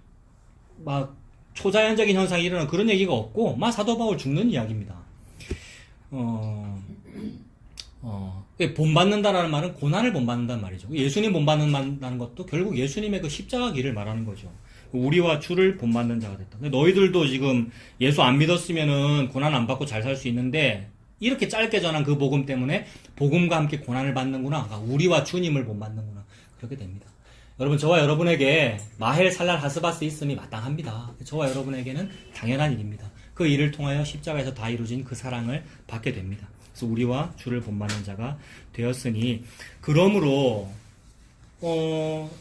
Speaker 1: 막 초자연적인 현상이 일어나는 그런 얘기가 없고 막 사도 바울 죽는 이야기입니다. 본받는다라는 말은 고난을 본받는다는 말이죠. 예수님 본받는다는 것도 결국 예수님의 그 십자가 길을 말하는 거죠. 우리와 주를 본받는 자가 됐다. 너희들도 지금 예수 안 믿었으면은 고난 안 받고 잘 살 수 있는데 이렇게 짧게 전한 그 복음 때문에 복음과 함께 고난을 받는구나. 우리와 주님을 본받는구나. 그렇게 됩니다. 여러분, 저와 여러분에게 마헬 살랄 하스바스 있음이 마땅합니다. 저와 여러분에게는 당연한 일입니다. 그 일을 통하여 십자가에서 다 이루어진 그 사랑을 받게 됩니다. 그래서 우리와 주를 본받는 자가 되었으니 그러므로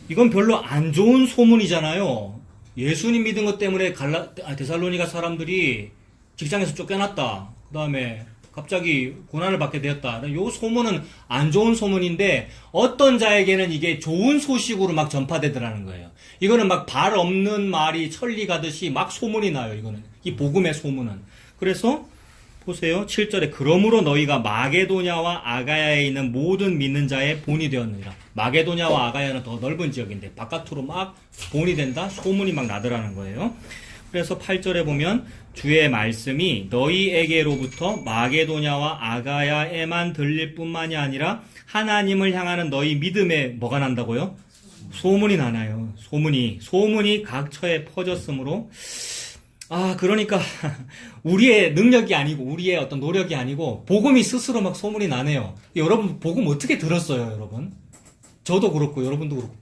Speaker 1: 이건 별로 안 좋은 소문이잖아요. 예수님 믿은 것 때문에 데살로니가 사람들이 직장에서 쫓겨났다. 그 다음에 갑자기 고난을 받게 되었다. 이 소문은 안 좋은 소문인데 어떤 자에게는 이게 좋은 소식으로 막 전파되더라는 거예요. 이거는 막 발 없는 말이 천리 가듯이 막 소문이 나요. 이거는 이 복음의 소문은. 그래서 보세요. 7절에 그러므로 너희가 마게도냐와 아가야에 있는 모든 믿는 자의 본이 되었느니라. 마게도냐와 아가야는 더 넓은 지역인데 바깥으로 막 본이 된다? 소문이 막 나더라는 거예요. 그래서 8절에 보면 주의 말씀이 너희에게로부터 마게도냐와 아가야에만 들릴 뿐만이 아니라 하나님을 향하는 너희 믿음에 뭐가 난다고요? 소문이 나나요. 소문이 각처에 퍼졌으므로 그러니까 우리의 능력이 아니고 우리의 어떤 노력이 아니고 복음이 스스로 막 소문이 나네요. 여러분 복음 어떻게 들었어요, 여러분? 저도 그렇고 여러분도 그렇고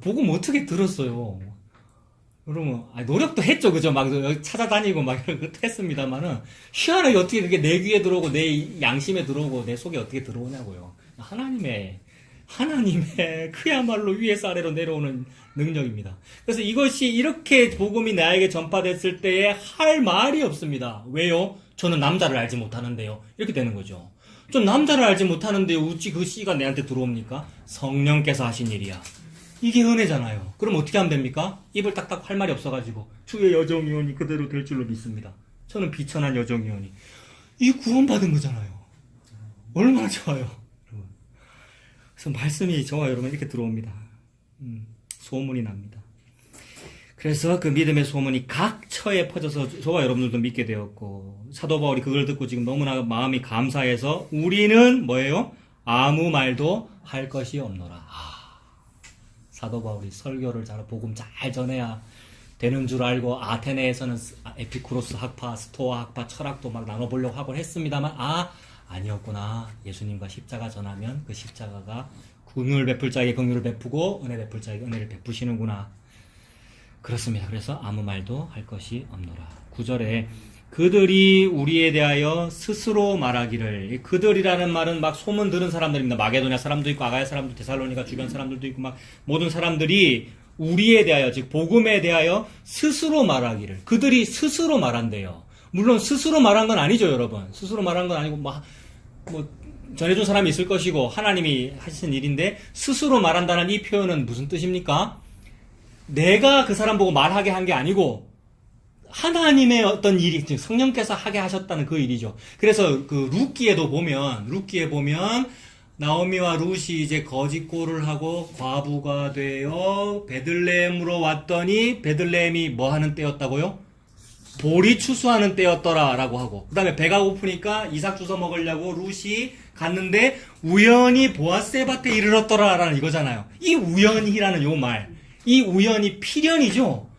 Speaker 1: 복음 어떻게 들었어요? 여러분 노력도 했죠, 그죠? 막 찾아다니고 막 이런 것도 했습니다만은 희한하게 어떻게 그게 내 귀에 들어오고 내 양심에 들어오고 내 속에 어떻게 들어오냐고요. 하나님의 그야말로 위에서 아래로 내려오는 능력입니다. 그래서 이것이 이렇게 복음이 나에게 전파됐을 때에 할 말이 없습니다. 왜요? 저는 남자를 알지 못하는데요. 이렇게 되는 거죠. 전 남자를 알지 못하는데 어찌 그 씨가 내한테 들어옵니까? 성령께서 하신 일이야. 이게 은혜잖아요. 그럼 어떻게 하면 됩니까? 입을 딱딱 할 말이 없어가지고 주의 여정이오니 그대로 될 줄로 믿습니다. 저는 비천한 여정이오니. 이 구원받은 거잖아요. 얼마나 좋아요. 여러분. 그래서 말씀이 저와 여러분 이렇게 들어옵니다. 소문이 납니다. 그래서 그 믿음의 소문이 각 처에 퍼져서 저와 여러분들도 믿게 되었고, 사도 바울이 그걸 듣고 지금 너무나 마음이 감사해서 우리는 뭐예요? 아무 말도 할 것이 없노라. 사도 바울이 설교를 잘, 복음 잘 전해야 되는 줄 알고 아테네에서는 에피쿠로스 학파, 스토아 학파, 철학도 막 나눠보려고 하고 했습니다만 아니었구나. 예수님과 십자가 전하면 그 십자가가 긍휼을 베풀 자에게 긍휼을 베푸고 은혜 베풀 자에게 은혜를 베푸시는구나. 그렇습니다. 그래서 아무 말도 할 것이 없노라. 9절에 그들이 우리에 대하여 스스로 말하기를, 그들이라는 말은 막 소문 들은 사람들입니다. 마게도냐 사람도 있고 아가야 사람도, 데살로니가 주변 사람들도 있고 막 모든 사람들이 우리에 대하여, 즉 복음에 대하여 스스로 말하기를, 그들이 스스로 말한대요. 물론 스스로 말한 건 아니죠, 여러분. 스스로 말한 건 아니고 뭐 전해준 사람이 있을 것이고 하나님이 하신 일인데, 스스로 말한다는 이 표현은 무슨 뜻입니까? 내가 그 사람 보고 말하게 한 게 아니고 하나님의 어떤 일이, 즉 성령께서 하게 하셨다는 그 일이죠. 그래서 그 룻기에 보면 나오미와 룻이 이제 거짓골을 하고 과부가 되어 베들레헴으로 왔더니, 베들레헴이 뭐 하는 때였다고요? 보리 추수하는 때였더라라고 하고, 그 다음에 배가 고프니까 이삭 주워 먹으려고 룻이 갔는데 우연히 보아스의 밭에 이르렀더라라는 이거잖아요. 이 우연히라는 요 말, 이 우연히 필연이죠.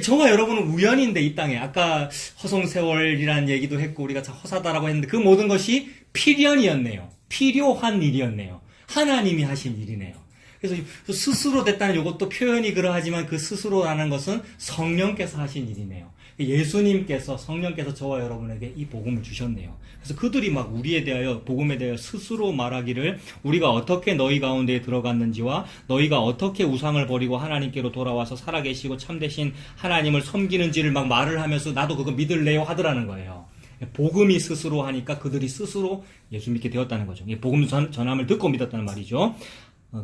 Speaker 1: 저와 여러분은 우연인데 이 땅에, 아까 허송세월이라는 얘기도 했고 우리가 참 허사다라고 했는데 그 모든 것이 필연이었네요. 필요한 일이었네요. 하나님이 하신 일이네요. 그래서 스스로 됐다는 이것도 표현이 그러하지만 그 스스로라는 것은 성령께서 하신 일이네요. 예수님께서, 성령께서 저와 여러분에게 이 복음을 주셨네요. 그래서 그들이 막 우리에 대하여, 복음에 대하여 스스로 말하기를, 우리가 어떻게 너희 가운데에 들어갔는지와 너희가 어떻게 우상을 버리고 하나님께로 돌아와서 살아계시고 참되신 하나님을 섬기는지를 막 말을 하면서 나도 그거 믿을래요 하더라는 거예요. 복음이 스스로 하니까 그들이 스스로 예수 믿게 되었다는 거죠. 복음 전함을 듣고 믿었다는 말이죠.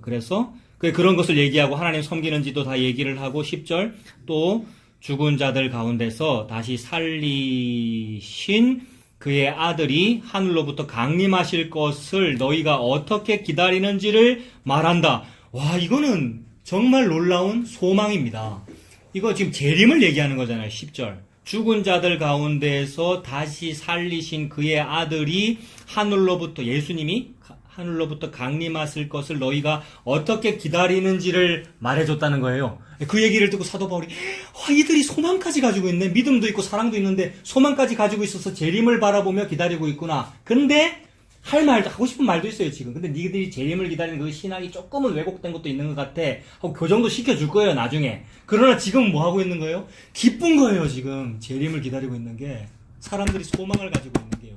Speaker 1: 그래서 그런 것을 얘기하고 하나님 섬기는지도 다 얘기를 하고, 10절 또 죽은 자들 가운데서 다시 살리신 그의 아들이 하늘로부터 강림하실 것을 너희가 어떻게 기다리는지를 말한다. 와, 이거는 정말 놀라운 소망입니다. 이거 지금 재림을 얘기하는 거잖아요. 10절. 죽은 자들 가운데서 다시 살리신 그의 아들이 하늘로부터, 예수님이 하늘로부터 강림하실 것을 너희가 어떻게 기다리는지를 말해줬다는 거예요. 그 얘기를 듣고 사도 바울이, 이들이 소망까지 가지고 있네. 믿음도 있고 사랑도 있는데 소망까지 가지고 있어서 재림을 바라보며 기다리고 있구나. 근데 할 말도, 하고 싶은 말도 있어요 지금. 근데 니들이 재림을 기다리는 그 신학이 조금은 왜곡된 것도 있는 것 같아 하고 교정도 시켜줄 거예요 나중에. 그러나 지금 뭐 하고 있는 거예요? 기쁜 거예요 지금. 재림을 기다리고 있는 게, 사람들이 소망을 가지고 있는 게.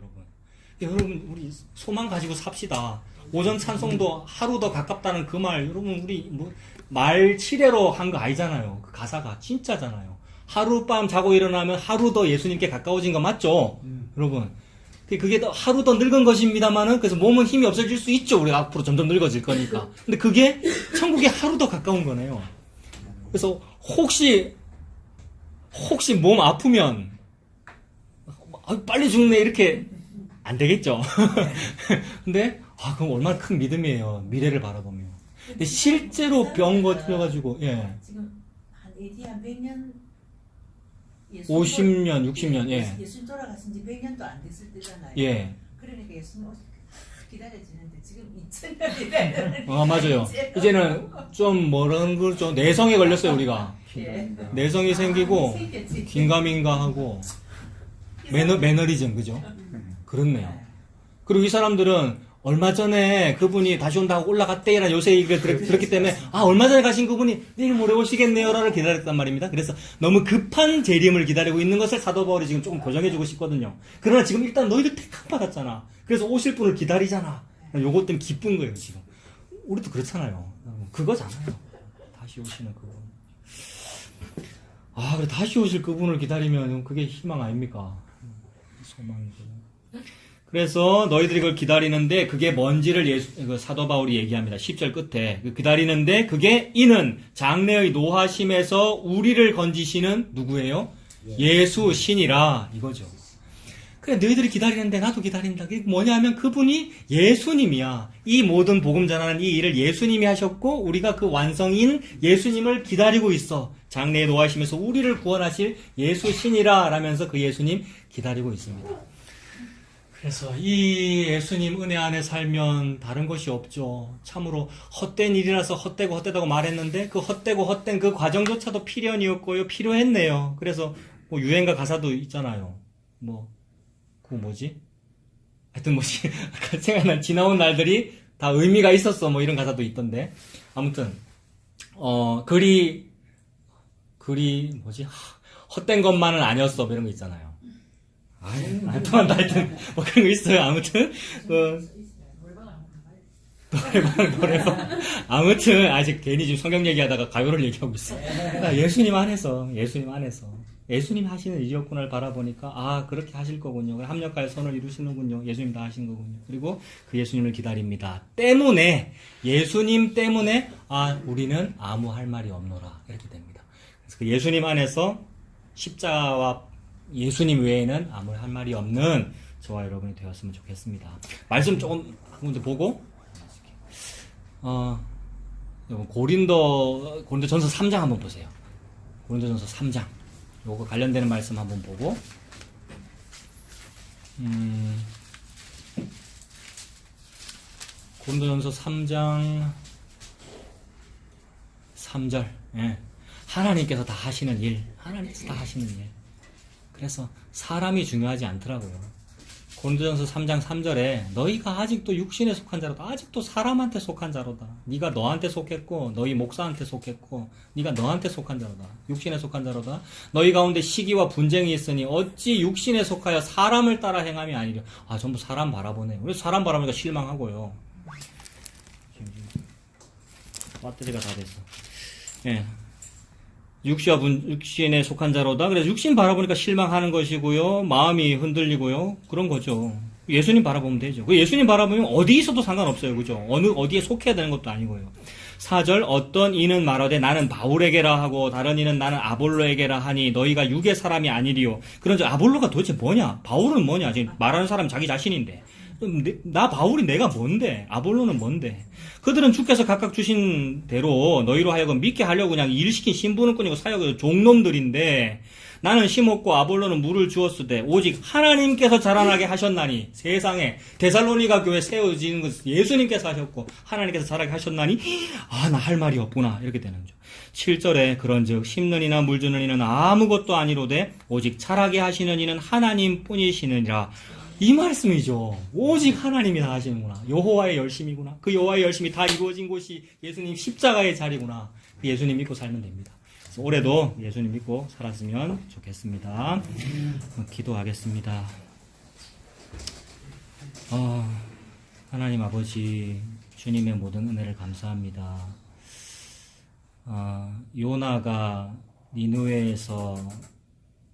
Speaker 1: 여러분 우리 소망 가지고 삽시다. 오전 찬송도 하루 더 가깝다는 그 말, 여러분 우리 말 칠해로 한 거 아니잖아요. 그 가사가 진짜잖아요. 하룻밤 자고 일어나면 하루 더 예수님께 가까워진 거 맞죠? 여러분 그게 더 하루 더 늙은 것입니다만은, 그래서 몸은 힘이 없어질 수 있죠. 우리가 앞으로 점점 늙어질 거니까. 근데 그게 천국에 하루 더 가까운 거네요. 그래서 혹시 몸 아프면 빨리 죽네 이렇게 안 되겠죠. 근데 그럼 얼마나 큰 믿음이에요. 미래를 바라보며. 근데 실제로 병 걸려가지고, 예.
Speaker 3: 지금 한 AD 한 100년,
Speaker 1: 50년, 60년, 예.
Speaker 3: 예수님 돌아가신 지 100년도 안 됐을 때잖아요.
Speaker 1: 예.
Speaker 3: 그러니까 예수님 기다려지는데 지금 2000년이래.
Speaker 1: 맞아요. 이제는 좀 뭐라는 걸 좀 내성에 걸렸어요, 우리가.
Speaker 3: 예.
Speaker 1: 내성이 생기고, 긴가민가하고, 매너리즘, 그죠? 그렇네요. 그리고 이 사람들은 얼마 전에 그분이 다시 온다고 올라갔대라는 요새 얘기를 들었기 때문에, 얼마 전에 가신 그분이 내일 모레 오시겠네요라를 기다렸단 말입니다. 그래서 너무 급한 재림을 기다리고 있는 것을 사도 바울이 지금 조금 교정해주고 싶거든요. 그러나 지금 일단 너희들 택함 받았잖아. 그래서 오실 분을 기다리잖아. 요것 때문에 기쁜 거예요 지금. 우리도 그렇잖아요. 그거잖아요. 다시 오시는 그분. 그래 다시 오실 그분을 기다리면 그게 희망 아닙니까? 소망이죠. 그래서 너희들이 그걸 기다리는데 그게 뭔지를 그 사도 바울이 얘기합니다. 10절 끝에. 기다리는데 그게 이는 장래의 노하심에서 우리를 건지시는 누구예요? 예수 신이라 이거죠. 그래 너희들이 기다리는데 나도 기다린다. 그게 뭐냐면 그분이 예수님이야. 이 모든 복음 전하는 이 일을 예수님이 하셨고 우리가 그 완성인 예수님을 기다리고 있어. 장래의 노하심에서 우리를 구원하실 예수 신이라 라면서 그 예수님 기다리고 있습니다. 그래서 이 예수님 은혜 안에 살면 다른 것이 없죠. 참으로 헛된 일이라서 헛되고 헛되다고 말했는데 그 헛되고 헛된 그 과정조차도 필연이었고요. 필요했네요. 그래서 뭐 유행가 가사도 있잖아요. 그 뭐지? 하여튼 생각난 지나온 날들이 다 의미가 있었어. 뭐 이런 가사도 있던데. 아무튼 글이 뭐지? 헛된 것만은 아니었어. 뭐 이런 거 있잖아요. 하여튼 뭐 그런 거 있어요. 아무튼 노래방 아무튼 아직 괜히 지금 성경 얘기하다가 가요를 얘기하고 있어. 예수님 안에서 예수님 하시는 일이었구나를 바라보니까 그렇게 하실 거군요. 합력하여 선을 이루시는군요. 예수님 다 하신 거군요. 그리고 그 예수님을 기다립니다. 예수님 때문에 우리는 아무 할 말이 없노라 이렇게 됩니다. 그래서 그 예수님 안에서 십자가와 예수님 외에는 아무 할 말이 없는 저와 여러분이 되었으면 좋겠습니다. 말씀 조금 한 군데 보고 고린도전서 3장 한번 보세요. 고린도전서 3장 요거 관련되는 말씀 한번 보고 고린도전서 3장 3절 하나님께서 다 하시는 일 그래서 사람이 중요하지 않더라고요. 고린도전서 3장 3절에 너희가 아직도 육신에 속한 자로다. 아직도 사람한테 속한 자로다. 네가 너한테 속했고 너희 목사한테 속했고 네가 너한테 속한 자로다. 육신에 속한 자로다. 너희 가운데 시기와 분쟁이 있으니 어찌 육신에 속하여 사람을 따라 행함이 아니려. 전부 사람 바라보네요. 그래서 사람 바라보니까 실망하고요. 지금 배터리가 다 됐어. 육신에 속한 자로다. 그래서 육신 바라보니까 실망하는 것이고요. 마음이 흔들리고요. 그런 거죠. 예수님 바라보면 되죠. 예수님 바라보면 어디 있어도 상관없어요. 그죠? 어디에 속해야 되는 것도 아니고요. 4절 어떤 이는 말하되 나는 바울에게라 하고 다른 이는 나는 아볼로에게라 하니 너희가 육의 사람이 아니리요. 그런즉 아볼로가 도대체 뭐냐? 바울은 뭐냐? 지금 말하는 사람 자기 자신인데. 나 바울이 내가 뭔데? 아볼로는 뭔데? 그들은 주께서 각각 주신 대로 너희로 하여금 믿게 하려고 그냥 일시킨 신분을 끊이고 사역을 종놈들인데 나는 심었고 아볼로는 물을 주었으되 오직 하나님께서 자라나게 하셨나니 세상에 데살로니가 교회 세워지는 것은 예수님께서 하셨고 하나님께서 자라게 하셨나니 나 할 말이 없구나 이렇게 되는 거죠. 7절에 그런즉 심는 이나 물 주는 이는 아무것도 아니로되 오직 자라게 하시는 이는 하나님 뿐이시느니라. 이 말씀이죠. 오직 하나님이 다 하시는구나. 여호와의 열심이구나. 그 여호와의 열심이 다 이루어진 곳이 예수님 십자가의 자리구나. 그 예수님 믿고 살면 됩니다. 그래서 올해도 예수님 믿고 살았으면 좋겠습니다. 기도하겠습니다. 하나님 아버지 주님의 모든 은혜를 감사합니다. 요나가 니느웨에서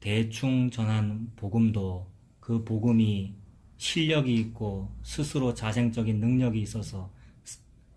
Speaker 1: 대충 전한 복음도 그 복음이 실력이 있고 스스로 자생적인 능력이 있어서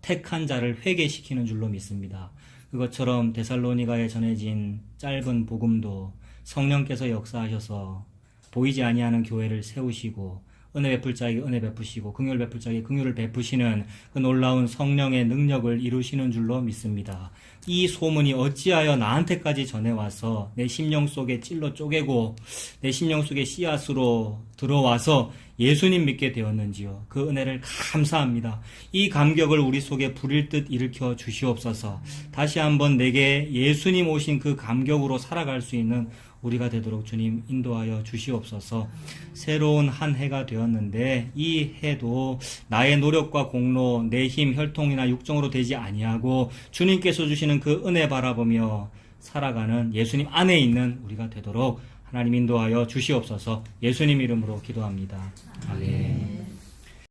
Speaker 1: 택한 자를 회개시키는 줄로 믿습니다. 그것처럼 데살로니가에 전해진 짧은 복음도 성령께서 역사하셔서 보이지 아니하는 교회를 세우시고 은혜 베풀 자에게 은혜 베푸시고 긍휼 베풀 자에게 긍휼을 베푸시는 그 놀라운 성령의 능력을 이루시는 줄로 믿습니다. 이 소문이 어찌하여 나한테까지 전해와서 내 심령 속에 찔러 쪼개고 내 심령 속에 씨앗으로 들어와서 예수님 믿게 되었는지요. 그 은혜를 감사합니다. 이 감격을 우리 속에 불일 듯 일으켜 주시옵소서. 다시 한번 내게 예수님 오신 그 감격으로 살아갈 수 있는 우리가 되도록 주님 인도하여 주시옵소서. 새로운 한 해가 되었는데 이 해도 나의 노력과 공로, 내 힘, 혈통이나 육정으로 되지 아니하고 주님께서 주시는 그 은혜 바라보며 살아가는 예수님 안에 있는 우리가 되도록 하나님 인도하여 주시옵소서. 예수님 이름으로 기도합니다. 아멘.